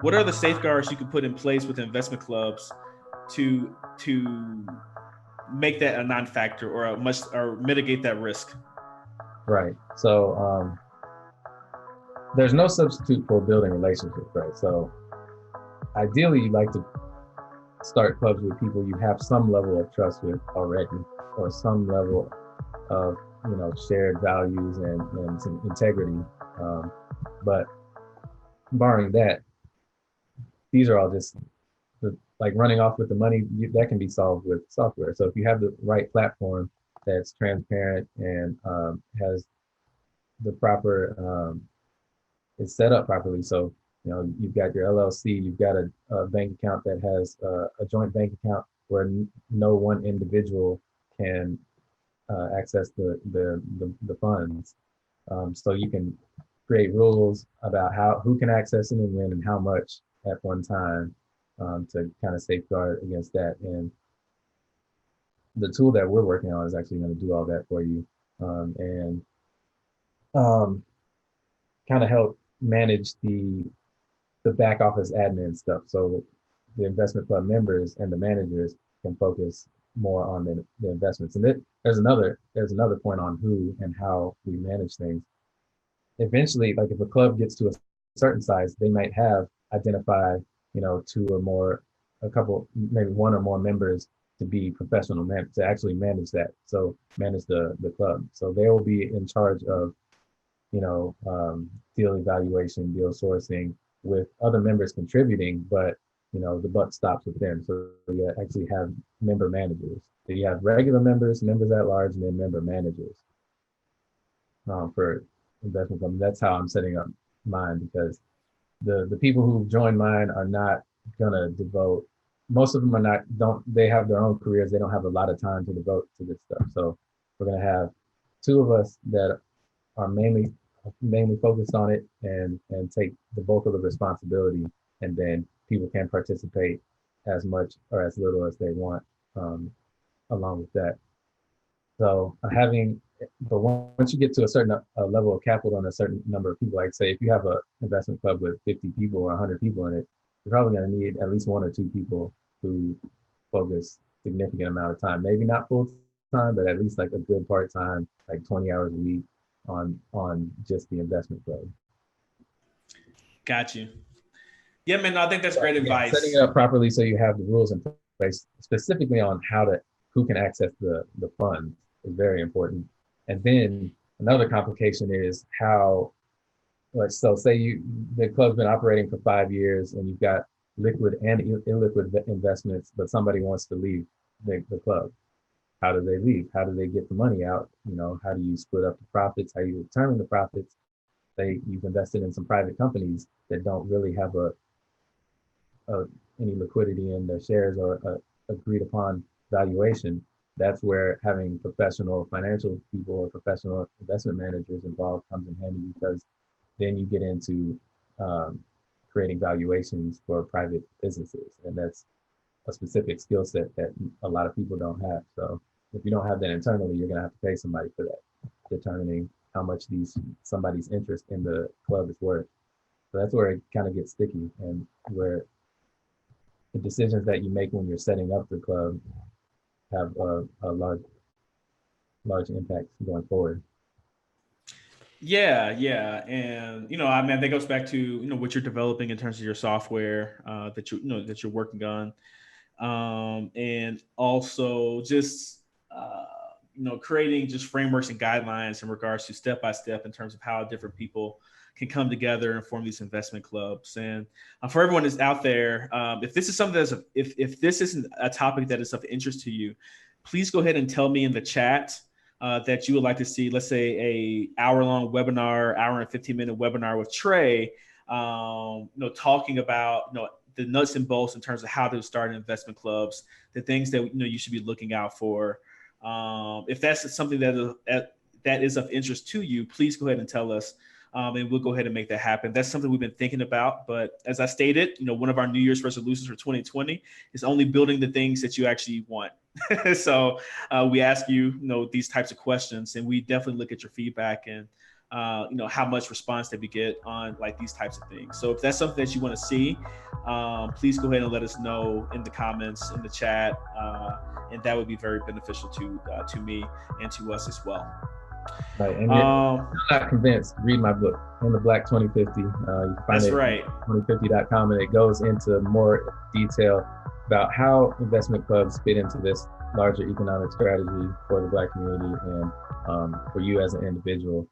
what are the safeguards you can put in place with investment clubs to make that a non-factor or mitigate that risk? Right. So there's no substitute for building relationships, right? So ideally, you'd like to start clubs with people you have some level of trust with already, or some level of shared values and some integrity. But barring that, these are all just like running off with the money that can be solved with software. So if you have the right platform that's transparent and has the proper is set up properly. So you've got your LLC, you've got a bank account that has a joint bank account where no one individual can access the funds. So you can create rules about who can access it and when and how much at one time, to kind of safeguard against that. And the tool that we're working on is actually going to do all that for you, and kind of help manage the back office admin stuff. So the investment club members and the managers can focus more on the investments. And there's another point on who and how we manage things. Eventually, like if a club gets to a certain size, they might have identified, two or more, a couple, maybe one or more members to be professional to actually manage that. So manage the club. So they will be in charge of, deal evaluation, deal sourcing, with other members contributing, but the buck stops with them. So you actually have member managers. So you have regular members, members at large, and then member managers for investment company. That's how I'm setting up mine, because the people who join mine are not gonna devote. Most of them are not. They have their own careers. They don't have a lot of time to devote to this stuff. So we're gonna have two of us that are mainly focused on it and take the bulk of the responsibility, and then people can participate as much or as little as they want, along with that. So but once you get to a certain level of capital and a certain number of people, like say if you have an investment club with 50 people or 100 people in it, you're probably going to need at least one or two people who focus significant amount of time, maybe not full time, but at least like a good part time, like 20 hours a week on just the investment club. Got you. Yeah, man, I think that's great advice. Setting it up properly so you have the rules in place, specifically on who can access the fund, is very important. And then another complication is how, so say the club's been operating for 5 years and you've got liquid and illiquid investments, but somebody wants to leave the club. How do they leave? How do they get the money out? How do you split up the profits? How do you determine the profits? You've invested in some private companies that don't really have any liquidity in their shares or agreed upon valuation. That's where having professional financial people or professional investment managers involved comes in handy, because then you get into creating valuations for private businesses. And that's a specific skill set that a lot of people don't have. So if you don't have that internally, you're going to have to pay somebody for that, determining how much somebody's interest in the club is worth. So that's where it kind of gets sticky, and where the decisions that you make when you're setting up the club have a large impact going forward. Yeah, and I mean that goes back to what you're developing in terms of your software that you're working on, and also just creating just frameworks and guidelines in regards to step by step in terms of how different people can come together and form these investment clubs. And for everyone that's out there, if this is something if this isn't a topic that is of interest to you, please go ahead and tell me in the chat that you would like to see, let's say, a hour-long webinar, hour and 15-minute webinar with Trey, talking about the nuts and bolts in terms of how to start investment clubs, the things that you should be looking out for. If that's something that is of interest to you, please go ahead and tell us. And we'll go ahead and make that happen. That's something we've been thinking about. But as I stated, one of our New Year's resolutions for 2020 is only building the things that you actually want. So we ask you, these types of questions, and we definitely look at your feedback and how much response that we get on like these types of things. So if that's something that you want to see, please go ahead and let us know in the comments, in the chat, and that would be very beneficial to me and to us as well. Right, and if you're not convinced, read my book, In the Black 2050. You can find it right. at 2050.com, and it goes into more detail about how investment clubs fit into this larger economic strategy for the Black community and for you as an individual.